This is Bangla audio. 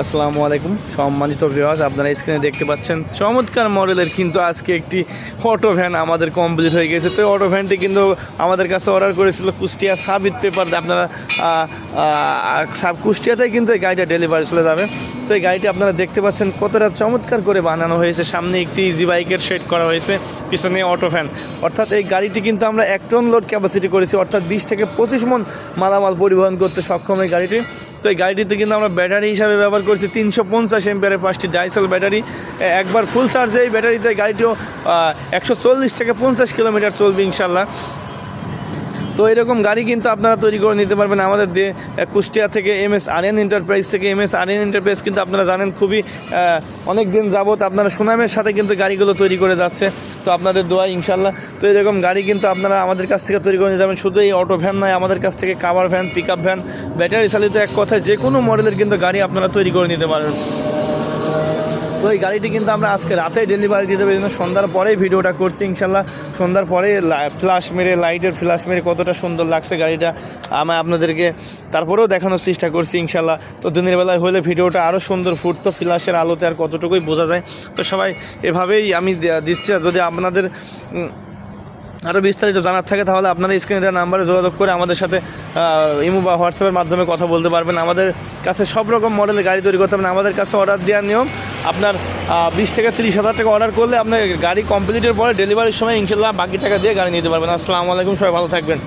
আসসালামু আলাইকুম সম্মানিত ভিউয়ার্স, আপনারা স্ক্রিনে দেখতে পাচ্ছেন চমৎকার মডেলের কিন্তু আজকে একটি অটো ভ্যান আমাদের কমপ্লিট হয়ে গেছে। তো অটো ভ্যানটি কিন্তু আমাদের কাছে অর্ডার করেছিল কুষ্টিয়া সাবিত পেপার। আপনারা কুষ্টিয়াতেই কিন্তু এই গাড়িটা ডেলিভারি চলে যাবে। তো এই গাড়িটি আপনারা দেখতে পাচ্ছেন কতটা চমৎকার করে বানানো হয়েছে। সামনে একটি ইজি বাইকের শেড করা হয়েছে, পিছনে অটো ভ্যান। অর্থাৎ এই গাড়িটি কিন্তু আমরা 1 টন লোড ক্যাপাসিটি করেছি, অর্থাৎ 20 থেকে 25 মন মালামাল পরিবহন করতে সক্ষম এই গাড়িটি। তো এই গাড়িটিতে কিন্তু আমরা ব্যাটারি হিসাবে ব্যবহার করছি 350 এম্পিয়ারের 5টি ডাইসেল ব্যাটারি। একবার ফুল চার্জে এই ব্যাটারিতে গাড়িটিও 140 থেকে 50 কিলোমিটার চলবে ইনশাল্লাহ। তো এরকম গাড়ি কিন্তু আপনারা তৈরি করে নিতে পারবেন আমাদের কুষ্টিয়া থেকে MS আরিয়ান এন্টারপ্রাইজ থেকে। MS আরিয়ান এন্টারপ্রাইজ কিন্তু আপনারা জানেন খুবই অনেক দিন যাবত আপনারা সুনামের সাথে কিন্তু গাড়িগুলো তৈরি করে যাচ্ছে। তো আপনাদের দোয়া ইনশাল্লাহ। তো এরকম গাড়ি কিন্তু আপনারা আমাদের কাছ থেকে তৈরি করে নিতে পারবেন। শুধু এই অটো ভ্যান নয়, আমাদের কাছ থেকে cover van, pickup van, battery চালিত, এক কথায় যে কোনো মডেলের কিন্তু গাড়ি আপনারা তৈরি করে নিতে পারবেন। তো এই গাড়িটি কিন্তু আমরা আজকে রাতেই ডেলিভারি দিতে পারি, সন্ধ্যার পরেই ভিডিওটা করছি ইনশাল্লাহ। সন্ধ্যার পরে ফ্ল্যাশ মেরে, লাইটের ফ্ল্যাশ মেরে কতটা সুন্দর লাগছে গাড়িটা আমি আপনাদেরকে তারপরেও দেখানোর চেষ্টা করছি ইনশাল্লাহ। তো দিনের বেলায় হলে ভিডিওটা আরও সুন্দর ফুটতো, ফ্ল্যাশের আলোতে আর কতটুকুই বোঝা যায়। তো সবাই এভাবেই আমি দিচ্ছি। যদি আপনাদের আরও বিস্তারিত জানার থাকে তাহলে আপনারা স্ক্রিনে দেওয়া নাম্বারে যোগাযোগ করে আমাদের সাথে ইমো বা হোয়াটসঅ্যাপের মাধ্যমে কথা বলতে পারবেন। আমাদের কাছে সব রকম মডেলের গাড়ি তৈরি করতে পারেন। আমাদের কাছে অর্ডার দেওয়ার নিয়ম, আপনার 20 থেকে 30 হাজার টাকা অর্ডার করলে আপনার গাড়ি কমপ্লিটের পরে ডেলিভারির সময় ইনশাল্লাহ বাকি টাকা দিয়ে গাড়ি নিতে পারবেন। আসসালামু আলাইকুম, সবাই ভালো থাকবেন।